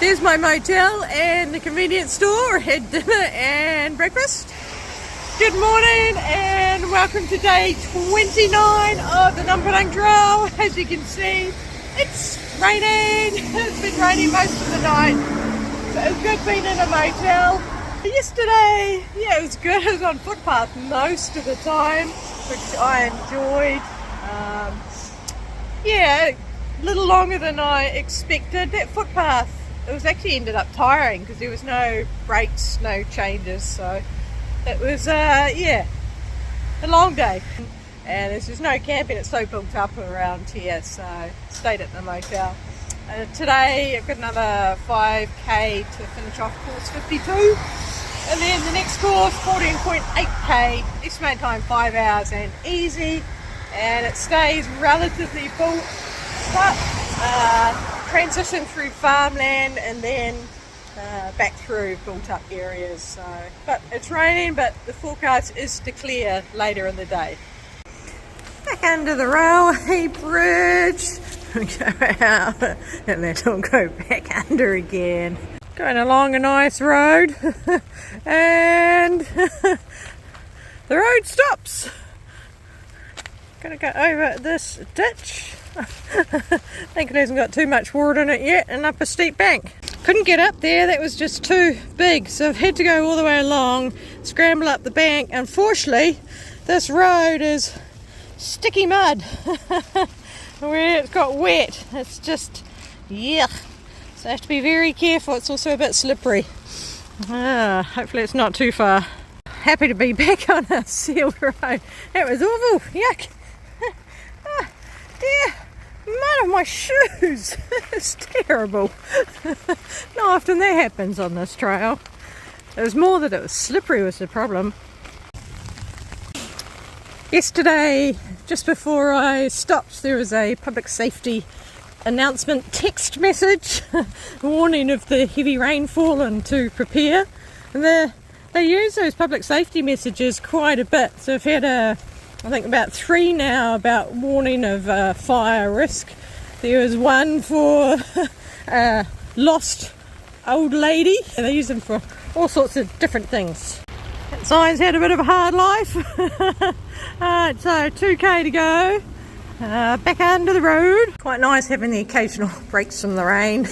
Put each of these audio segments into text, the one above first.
There's my motel and the convenience store. Had dinner and breakfast. Good morning and welcome to day 29 of the Namparang Trail. As you can see, it's raining. It's been raining most of the night. So it's good being in a motel. Yesterday, yeah, it was good. I was on footpath most of the time, which I enjoyed. Yeah, a little longer than I expected. That footpath, it was actually ended up tiring because there was no breaks, no changes. So it was, yeah, a long day. And there's just no camping. It's so built up around here, so stayed at the motel. Today I've got another 5k to finish off course 52. And then the next course, 14.8k, estimated time 5 hours and easy. And it stays relatively full, but transition through farmland and then back through built up areas. So, but it's raining, but the forecast is to clear later in the day. Back under the railway bridge, go out and then we'll go back under again. Going along a nice road and the road stops. Gonna go over this ditch. I think it hasn't got too much water in it yet, and up a steep bank. Couldn't get up there, that was just too big, so I've had to go all the way along, scramble up the bank. Unfortunately, this road is sticky mud. Where it's got wet, it's just yuck. So I have to be very careful. It's also a bit slippery. Hopefully it's not too far. Happy to be back on a sealed road. That was awful. Yuck. Dear, mud on my shoes. It's terrible. Not often that happens on this trail. It was more that it was slippery was the problem. Yesterday, just before I stopped, there was a public safety announcement text message warning of the heavy rainfall and to prepare. And they use those public safety messages quite a bit. So I've had I think about 3 now about warning of fire risk. There was one for a lost old lady. They use them for all sorts of different things. That sign's had a bit of a hard life. Alright, so 2k to go. Back under the road. Quite nice having the occasional breaks from the rain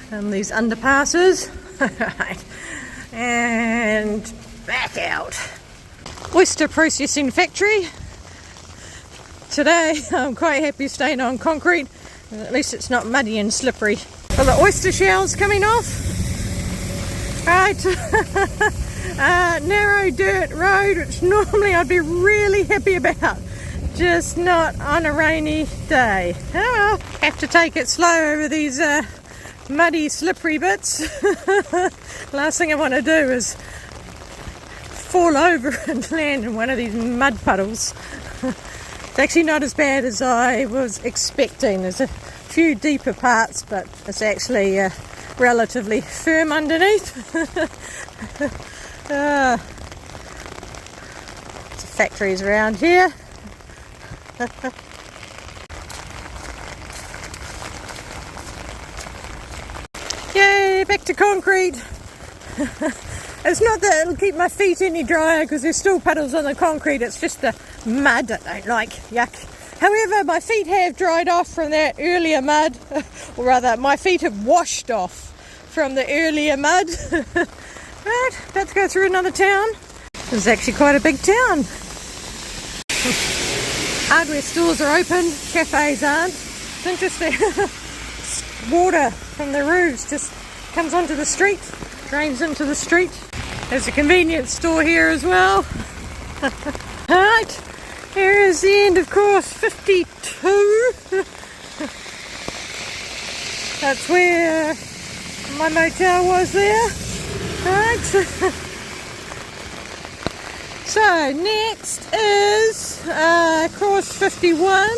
and these underpasses. Right. And back out. Oyster processing factory. Today I'm quite happy staying on concrete. At least it's not muddy and slippery. Well, the oyster shells coming off. Right. Narrow dirt road, which normally I'd be really happy about. Just not on a rainy day. Oh well, have to take it slow over these muddy, slippery bits. Last thing I want to do is fall over and land in one of these mud puddles. It's actually not as bad as I was expecting. There's a few deeper parts, but it's actually relatively firm underneath. There's factories around here. Yay, back to concrete. It's not that it'll keep my feet any drier because there's still puddles on the concrete, it's just the mud I don't like. Yuck. However, my feet have dried off from that earlier mud, or rather my feet have washed off from the earlier mud. Right, about to go through another town. This is actually quite a big town. Hardware stores are open, cafes aren't. It's interesting. Water from the roofs just comes onto the street, drains into the street. There's a convenience store here as well. Alright, here is the end of course 52. That's where my motel was there. Alright. So next is course 51.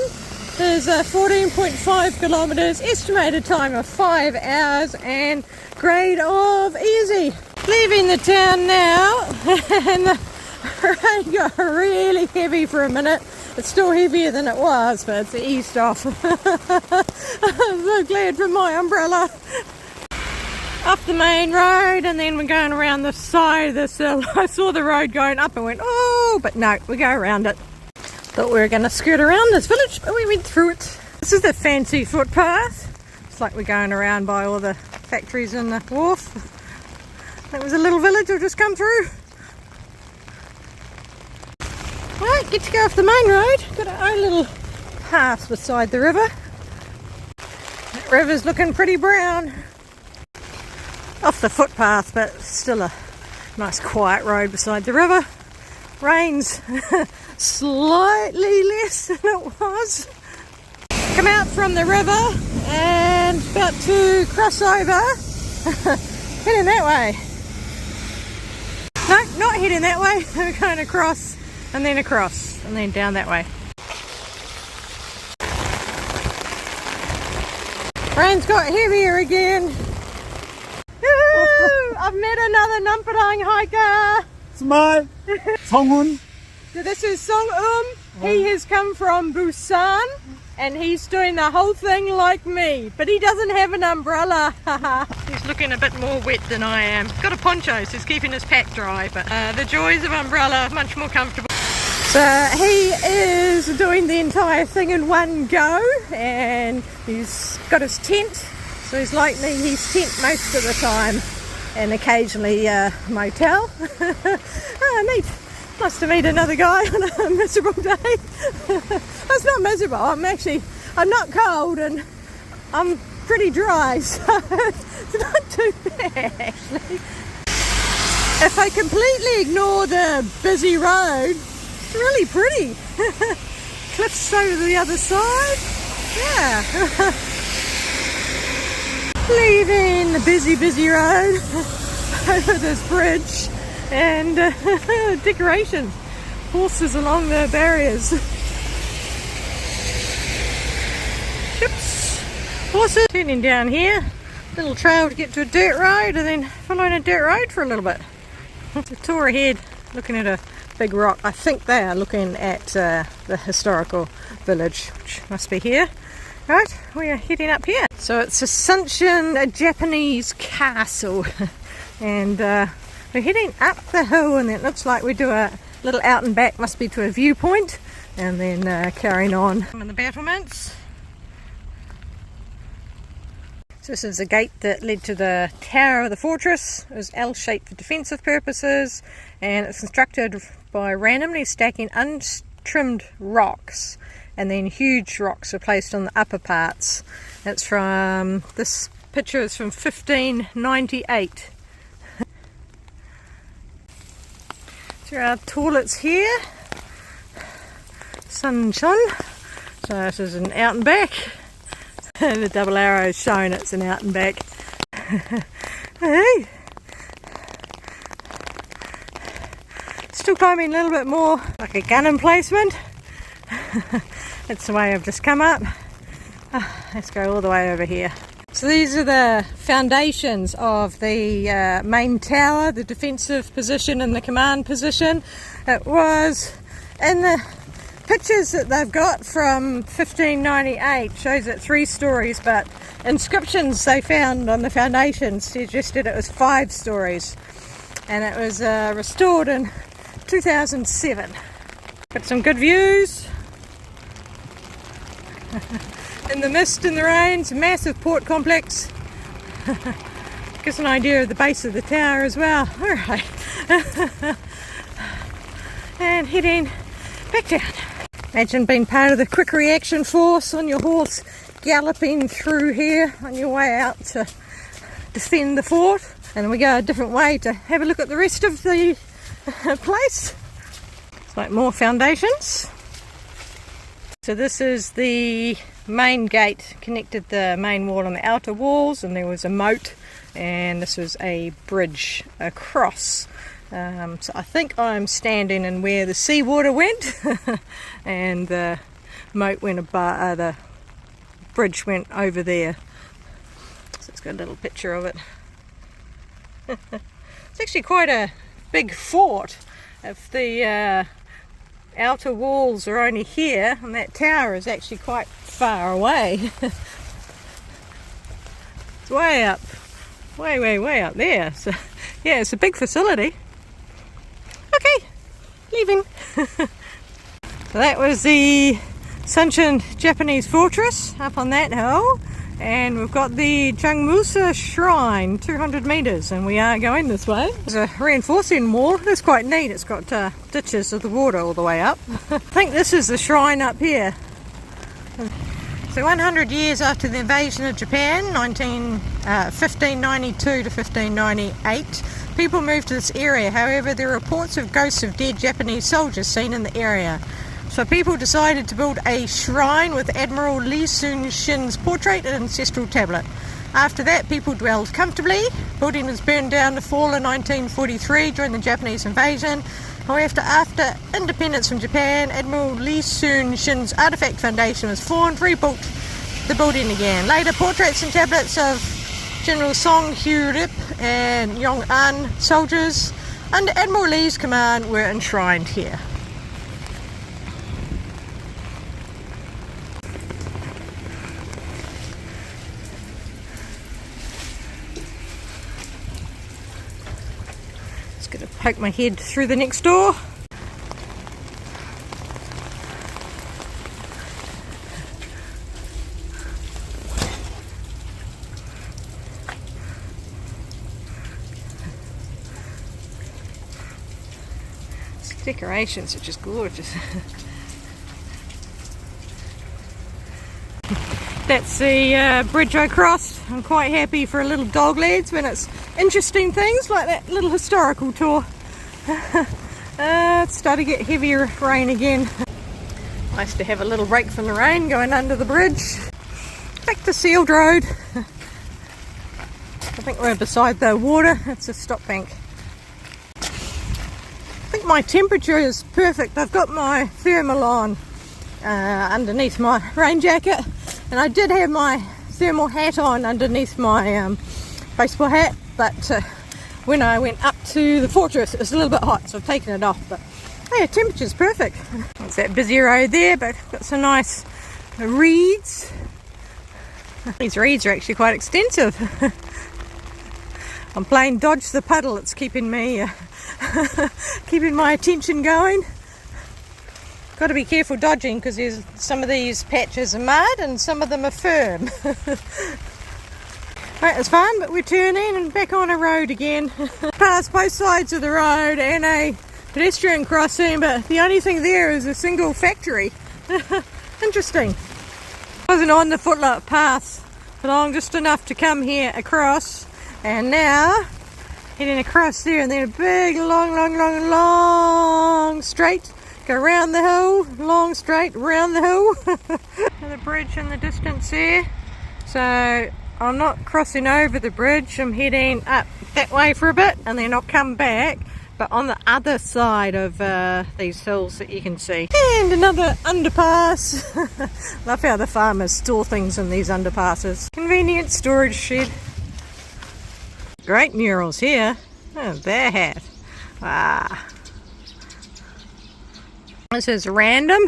There's 14.5 kilometres, estimated time of 5 hours and grade of easy. Leaving the town now and the rain got really heavy for a minute. It's still heavier than it was, but it's eased off. I'm so glad for my umbrella. Up the main road, and then we're going around the side of this hill. I saw the road going up and went, oh, but no, we go around it. Thought we were going to skirt around this village, but we went through it. This is the fancy footpath. It's like we're going around by all the factories and the wharf. That was a little village I've just come through. Right, get to go off the main road. Got our own little path beside the river. That river's looking pretty brown. Off the footpath, but still a nice quiet road beside the river. Rains slightly less than it was. Come out from the river and about to cross over. Heading that way. No, not heading that way. We're going across and then down that way. Rain's got heavier again. I've met another Namparang hiker. Smile. 성훈. So this is Song He has come from Busan and he's doing the whole thing like me, but he doesn't have an umbrella. He's looking a bit more wet than I am. Got a poncho, so he's keeping his pack dry, but the joys of umbrella, much more comfortable. So he is doing the entire thing in one go, and he's got his tent, so he's like me, he's tent most of the time, and occasionally motel. Oh, neat. Nice to meet another guy on a miserable day. It's not miserable, I'm not cold and I'm pretty dry, so it's not too bad actually. If I completely ignore the busy road, it's really pretty. Cliffs over the other side, yeah. Leaving the busy road over this bridge. And decorations, horses along the barriers, ships, horses. Turning down here, little trail to get to a dirt road, and then following a dirt road for a little bit. A tour ahead, looking at a big rock. I think they are looking at the historical village, which must be here. Right, we are heading up here. So it's Assumption, a Japanese castle, and we're heading up the hill, and it looks like we do a little out and back, must be to a viewpoint, and then carrying on. And the battlements. So this is the gate that led to the tower of the fortress. It was L-shaped for defensive purposes, and it's constructed by randomly stacking untrimmed rocks, and then huge rocks are placed on the upper parts. It's from, this picture is from 1598. So our toilets here, sunshine. So this is an out and back. The double arrow is showing it's an out and back. Hey. Still climbing a little bit more, like a gun emplacement. That's the way I've just come up. Let's go all the way over here. So these are the foundations of the main tower, the defensive position and the command position. It was in the pictures that they've got from 1598, shows it 3 stories, but inscriptions they found on the foundations suggested it was 5 stories, and it was restored in 2007. Got some good views. In the mist and the rain, it's a massive port complex. Gives an idea of the base of the tower as well. Alright. And heading back down. Imagine being part of the quick reaction force on your horse, galloping through here on your way out to defend the fort. And we go a different way to have a look at the rest of the place. It's like more foundations. So this is the main gate, connected the main wall and the outer walls, and there was a moat, and this was a bridge across. So I think I'm standing in where the seawater went and the moat went above, the bridge went over there. So it's got a little picture of it. It's actually quite a big fort. If the outer walls are only here, and that tower is actually quite far away. It's way up way up there. So yeah, it's a big facility. Okay, leaving. So that was the Sunshine Japanese Fortress up on that hill, and we've got the Jungmusa Shrine, 200 metres, and we are going this way. There's a reinforcing wall. It's quite neat. It's got ditches of the water all the way up. I think this is the shrine up here. So 100 years after the invasion of Japan, 1592 to 1598, people moved to this area. However, there are reports of ghosts of dead Japanese soldiers seen in the area. So people decided to build a shrine with Admiral Lee Sun-shin's portrait and ancestral tablet. After that, people dwelled comfortably. Building was burned down in the fall in 1943 during the Japanese invasion. However, after independence from Japan, Admiral Lee Sun-shin's artifact foundation was formed, rebuilt the building again. Later, portraits and tablets of General Song Hyu-rip and Yong-an soldiers under Admiral Lee's command were enshrined here. Gonna poke my head through the next door. These decorations are just gorgeous. That's the bridge I crossed. I'm quite happy for a little dog leads when it's interesting things like that little historical tour. It's starting to get heavier rain again. Nice to have a little break from the rain going under the bridge. Back to Sealed Road. I think we're beside the water. It's a stop bank. I think my temperature is perfect. I've got my thermal on underneath my rain jacket. And I did have my thermal hat on underneath my baseball hat, but when I went up to the fortress it was a little bit hot, so I've taken it off. But yeah, temperature's perfect. It's that busy road there, but got some nice reeds. These reeds are actually quite extensive. I'm playing dodge the puddle. It's keeping me keeping my attention going. Got to be careful dodging because there's some of these patches are mud and some of them are firm. Right, it's fun, but we're turning and back on a road again. Past both sides of the road and a pedestrian crossing, but the only thing there is a single factory. Interesting. I wasn't on the footlight path for long, just enough to come here across, and now heading across there, and then a big long straight. Go around the hill, long straight, round the hill. The bridge in the distance there. So I'm not crossing over the bridge, I'm heading up that way for a bit and then I'll come back, but on the other side of these hills that you can see. And another underpass. Love how the farmers store things in these underpasses. Convenient storage shed. Great murals here. Oh, that. Ah. This is random.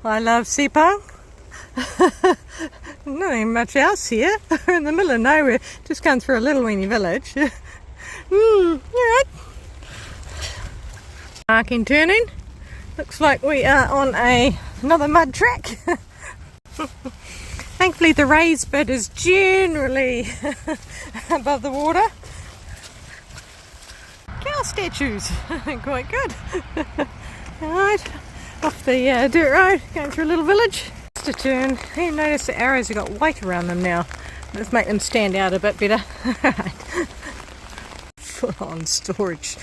I love Sepang. Nothing much else here. We're in the middle of nowhere. Just come through a little weeny village. Alright. Marking turning. Looks like we are on another mud track. Thankfully the raised bit is generally above the water. Cow statues. Quite good. Alright, off the dirt road, going through a little village. Just a turn. You notice the arrows have got weight around them now. Let's make them stand out a bit better. Alright. Full on storage.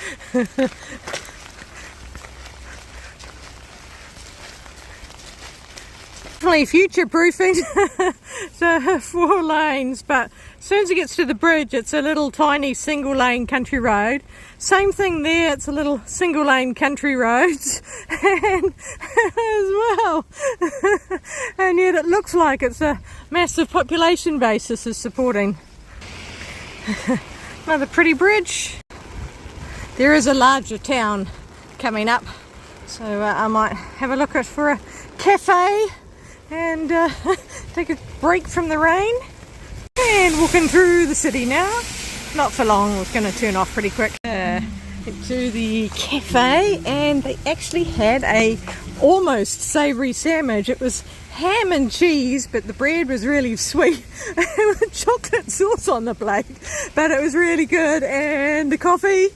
Definitely future proofing. So 4 lanes, but as soon as it gets to the bridge it's a little tiny single lane country road. Same thing there, it's a little single lane country roads and as well. And yet it looks like it's a massive population base this is supporting. Another pretty bridge. There is a larger town coming up, so I might have a look at for a cafe and take a break from the rain. And walking through the city now. Not for long, it's going to turn off pretty quick. To the cafe, and they actually had a almost savoury sandwich. It was ham and cheese, but the bread was really sweet with chocolate sauce on the plate, but it was really good. And the coffee,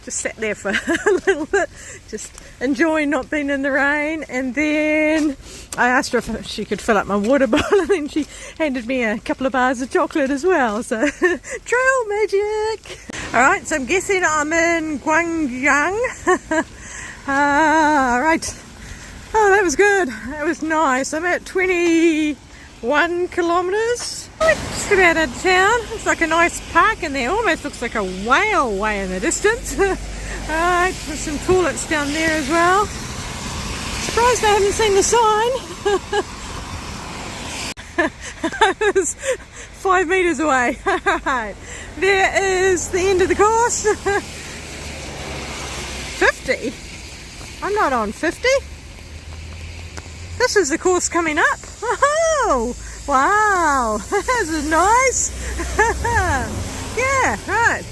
just sat there for a little bit, just enjoying not being in the rain. And then I asked her if she could fill up my water bottle, and then she handed me a couple of bars of chocolate as well. So trail magic. Alright, so I'm guessing I'm in Gwangyang. Right. Oh, that was good. That was nice. I'm at 21 kilometres. Just about out of town. It's like a nice park in there. Almost looks like a whale way in the distance. Alright, there's some toilets down there as well. Surprised I haven't seen the sign. I was 5 metres away. Alright, there is the end of the course. 50? I'm not on 50. This is the course coming up. Oh, wow, this is nice. Yeah, right.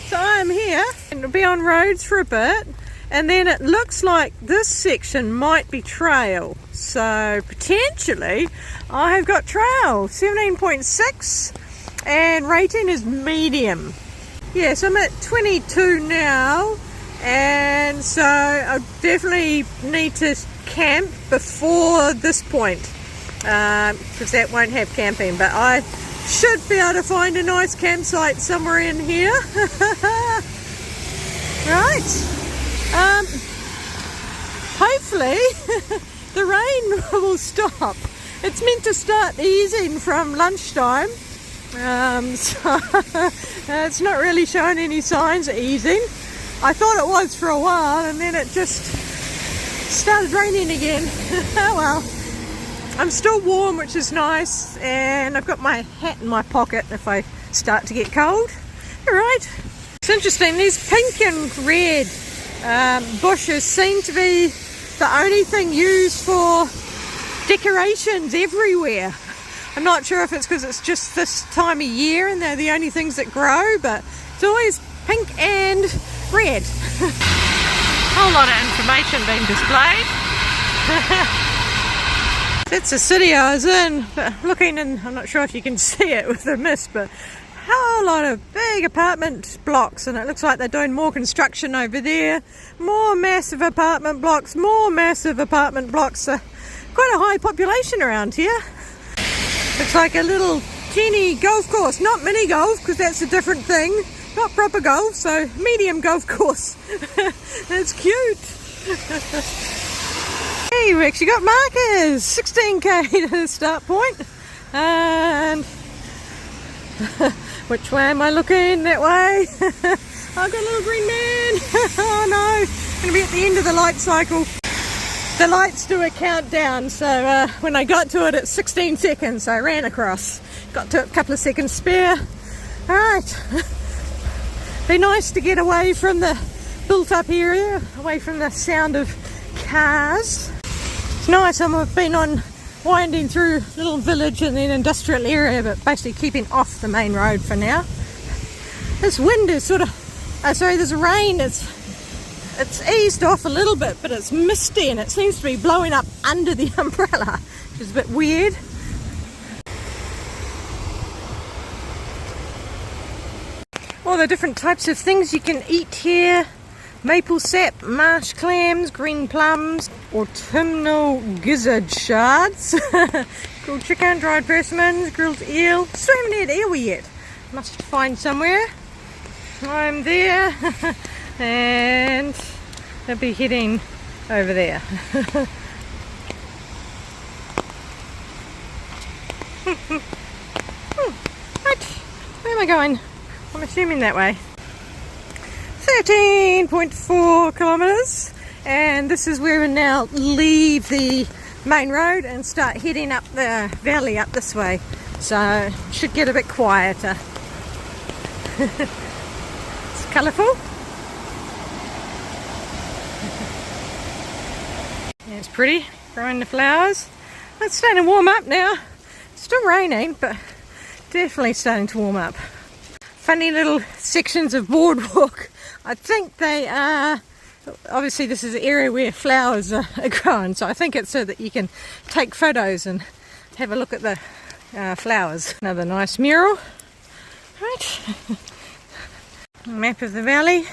So I'm here and it'll be on roads for a bit, and then it looks like this section might be trail. So potentially I have got trail, 17.6, and rating is medium. Yeah, so I'm at 22 now, and so I definitely need to camp before this point, because that won't have camping, but I should be able to find a nice campsite somewhere in here. Right. Hopefully the rain will stop. It's meant to start easing from lunchtime, so it's not really showing any signs of easing. I thought it was for a while, and then it just started raining again. Oh well. I'm still warm, which is nice, and I've got my hat in my pocket if I start to get cold. Alright. It's interesting, these pink and red bushes seem to be the only thing used for decorations everywhere. I'm not sure if it's because it's just this time of year and they're the only things that grow, but it's always pink and red. Whole lot of information being displayed. That's the city I was in, but looking, and I'm not sure if you can see it with the mist, but a whole lot of big apartment blocks, and it looks like they're doing more construction over there. More massive apartment blocks, more massive apartment blocks. Quite a high population around here. Looks like a little teeny golf course, not mini golf because that's a different thing. Not proper golf, so medium golf course. That's cute. Hey, we actually got markers. 16k to the start point. And which way am I looking? That way. I've got a little green man. Oh no, I'm going to be at the end of the light cycle. The lights do a countdown, so when I got to it at 16 seconds, I ran across. Got to a couple of seconds spare. Alright. Be nice to get away from the built up area, away from the sound of cars. It's nice. I've been on winding through a little village and then industrial area, but basically keeping off the main road for now. This wind is sort of, this rain, it's eased off a little bit, but it's misty and it seems to be blowing up under the umbrella, which is a bit weird. All the different types of things you can eat here. Maple sap, marsh clams, green plums, autumnal gizzard shards, grilled chicken, dried persimmons, grilled eel. Still haven't had eel yet. Must find somewhere. I'm there. And they'll be heading over there. Right, where am I going? I'm assuming that way. 13.4 kilometres, and this is where we now leave the main road and start heading up the valley up this way. So it should get a bit quieter. It's colourful. Yeah, it's pretty, growing the flowers. It's starting to warm up now. It's still raining, but Definitely starting to warm up. Funny little sections of boardwalk. I think they are, obviously this is an area where flowers are grown, so I think it's so that you can take photos and have a look at the flowers. Another nice mural. Right. Map of the valley.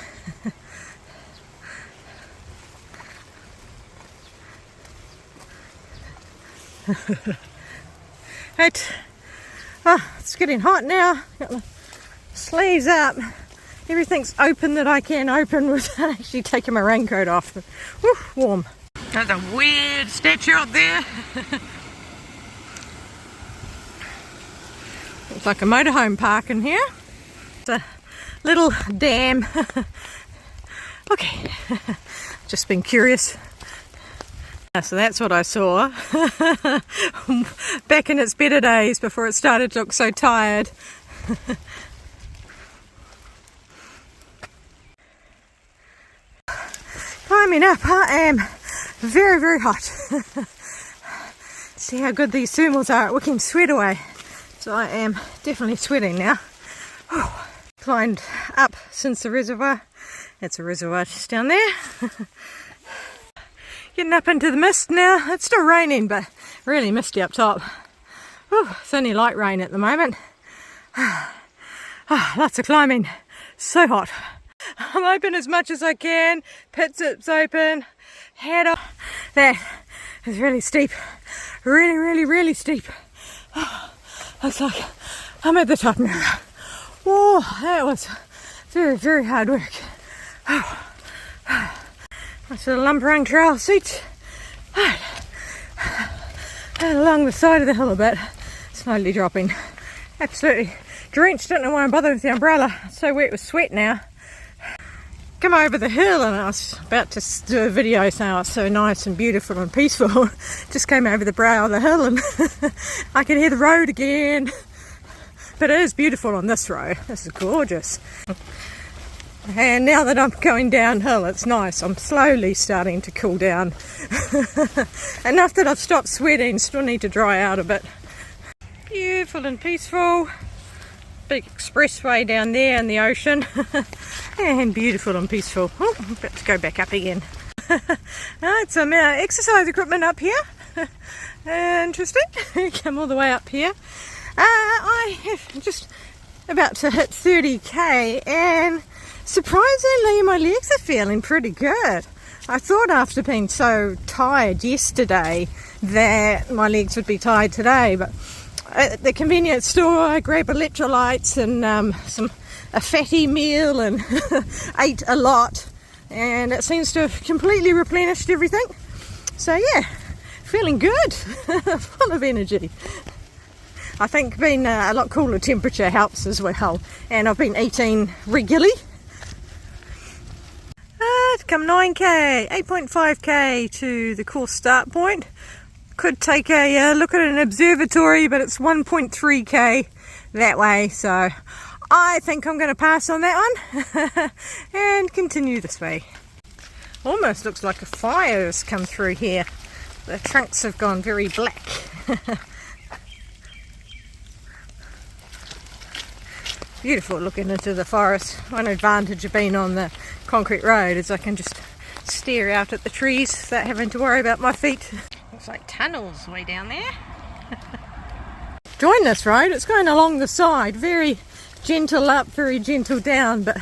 Right. Oh, it's getting hot now. Got the sleeves up. Everything's open that I can open without actually taking my raincoat off. Woo, warm. There's a weird statue up there. Looks like a motorhome park in here. It's a little dam. Okay, just been curious. So that's what I saw back in its better days before it started to look so tired. Climbing up, I am very, very hot. See how good these thermals are at wicking sweat away. So I am definitely sweating now. Whew. Climbed up since the reservoir. It's a reservoir just down there. Getting up into the mist now. It's still raining, but really misty up top. Whew. It's only light rain at the moment. Lots of climbing. So hot. I'm open as much as I can. Pit zips open. Head off. That is really steep. Really, really, really steep. Looks like I'm at the top now. Whoa, that was very, very hard work. Nice little Namparang trail seats. Right. And along the side of the hill a bit, slowly dropping. Absolutely drenched. Don't know why I'm bothering with the umbrella. It's so wet with sweat now. Come over the hill, and I was about to do a video saying oh, it's so nice and beautiful and peaceful. Just came over the brow of the hill and I can hear the road again. But it is beautiful on this road. This is gorgeous. And now that I'm going downhill, it's nice. I'm slowly starting to cool down. Enough that I've stopped sweating, still need to dry out a bit. Beautiful and peaceful. Big expressway down there in the ocean. And beautiful and peaceful. Oh, I'm about to go back up again. Right, some exercise equipment up here. Interesting. Come all the way up here. I have just about to hit 30k and surprisingly my legs are feeling pretty good. I thought after being so tired yesterday that my legs would be tired today, but at the convenience store I grabbed electrolytes and a fatty meal and ate a lot, and it seems to have completely replenished everything. So yeah, feeling good. Full of energy. I think being a lot cooler temperature helps as well, and I've been eating regularly. To come 9k, 8.5k to the course start point. Could take a look at an observatory, but it's 1.3k that way, so I think I'm going to pass on that one and continue this way. Almost looks like a fire has come through here. The trunks have gone very black. Beautiful looking into the forest. One advantage of being on the concrete road is I can just stare out at the trees without having to worry about my feet. Looks like tunnels way down there. Join this road, it's going along the side, very gentle up, very gentle down, but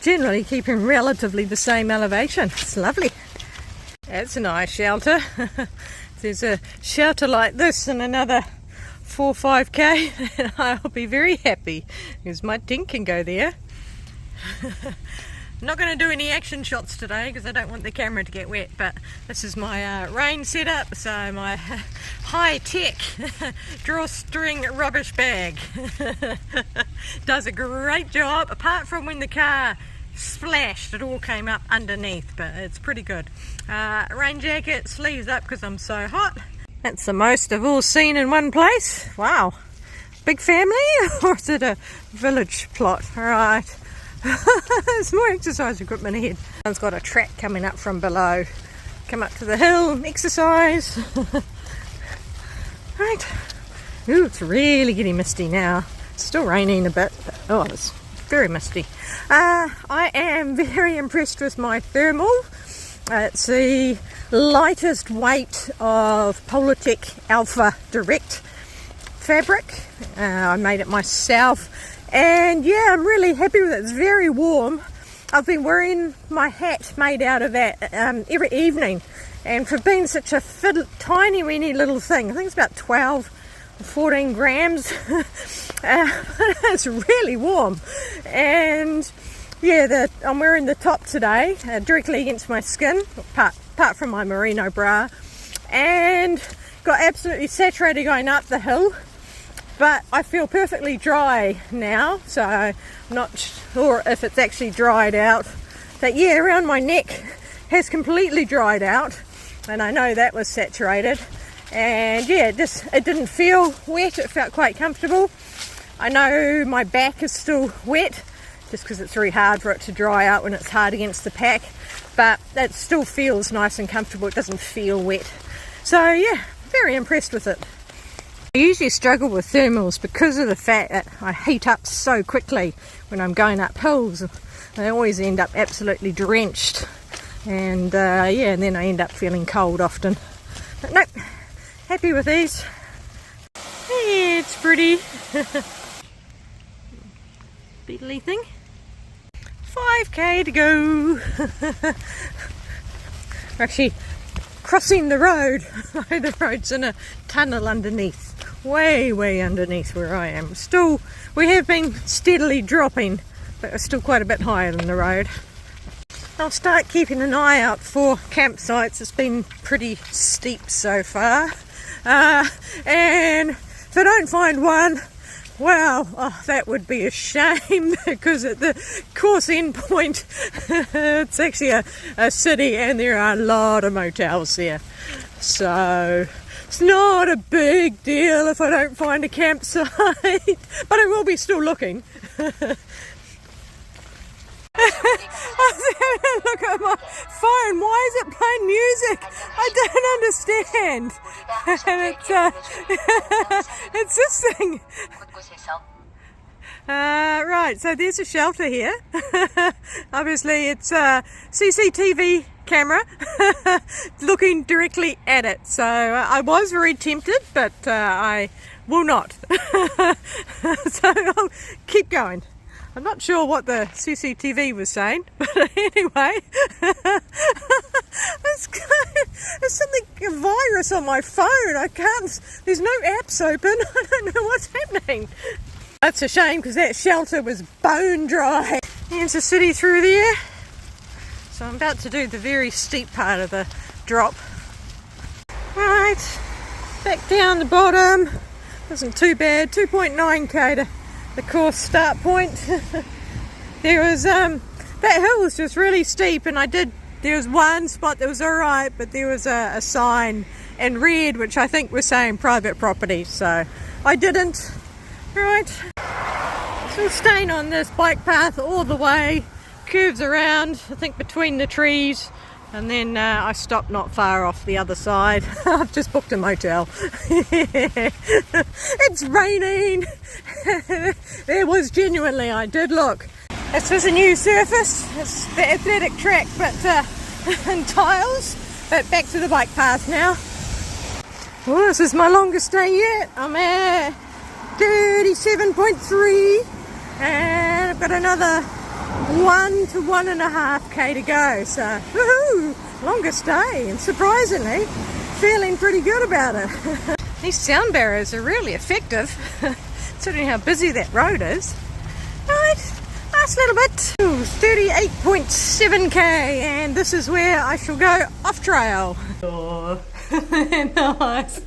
generally keeping relatively the same elevation. It's lovely. That's a nice shelter. There's a shelter like this and another 4 or 5k, and I'll be very happy because my tent can go there. I'm not going to do any action shots today because I don't want the camera to get wet, but this is my rain setup, so my high-tech drawstring rubbish bag does a great job, apart from when the car splashed, it all came up underneath, but it's pretty good. Rain jacket, sleeves up because I'm so hot. That's the most I've all seen in one place. Wow. Big family, or is it a village plot? Right. There's more exercise equipment ahead. One's got a track coming up from below. Come up to the hill, exercise. Right. Ooh, it's really getting misty now. Still raining a bit, but oh, it's very misty. I am very impressed with my thermal. It's the lightest weight of Politech Alpha Direct fabric. I made it myself, and yeah, I'm really happy with it. It's very warm. I've been wearing my hat made out of that every evening, and for being such a tiny weeny little thing, I think it's about 12 or 14 grams. It's really warm, and yeah, I'm wearing the top today directly against my skin, apart from my merino bra, and got absolutely saturated going up the hill, but I feel perfectly dry now, so I'm not sure if it's actually dried out. But yeah, around my neck has completely dried out, and I know that was saturated, and yeah, it didn't feel wet. It felt quite comfortable. I know my back is still wet just because it's very hard for it to dry out when it's hard against the pack, but it still feels nice and comfortable. It doesn't feel wet. So yeah, very impressed with it. I usually struggle with thermals because of the fact that I heat up so quickly when I'm going up hills. I always end up absolutely drenched, and yeah, and then I end up feeling cold often. But nope, happy with these. Hey, it's pretty. Beetly thing. 5k to go. We're actually crossing the road. The road's in a tunnel underneath, way underneath where I am. Still, we have been steadily dropping, but we're still quite a bit higher than the road. I'll start keeping an eye out for campsites. It's been pretty steep so far, and if I don't find one, wow, oh, that would be a shame, because at the course end point, it's actually a city, and there are a lot of motels there. So it's not a big deal if I don't find a campsite, but I will be still looking. I was having a look at my phone. Why is it playing music? I don't understand. And it's this thing. Right, so there's a shelter here. Obviously it's a CCTV camera looking directly at it. So I was very tempted, but I will not. So I'll keep going. I'm not sure what the CCTV was saying, but anyway, there's something, a virus on my phone. There's no apps open. I don't know what's happening. That's a shame, because that shelter was bone dry. There's a city through there. So I'm about to do the very steep part of the drop. Right, back down the bottom. Wasn't too bad, 2.9k to the course start point. There was that hill was just really steep, and there was one spot that was alright, but there was a sign in red which I think was saying private property, so I didn't. Right, so staying on this bike path all the way, curves around, I think between the trees, and then I stopped not far off the other side. I've just booked a motel. It's raining. There was genuinely, I did look. This is a new surface. It's the athletic track, but and tiles. But back to the bike path now. Oh, this is my longest day yet. I'm at 37.3, and I've got another 1 to 1.5k to go, so woohoo, longest day, and surprisingly feeling pretty good about it. These sound barriers are really effective, considering how busy that road is. Right, last little bit. 38.7k, and this is where I shall go off trail. Oh, nice.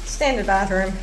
Standard bathroom.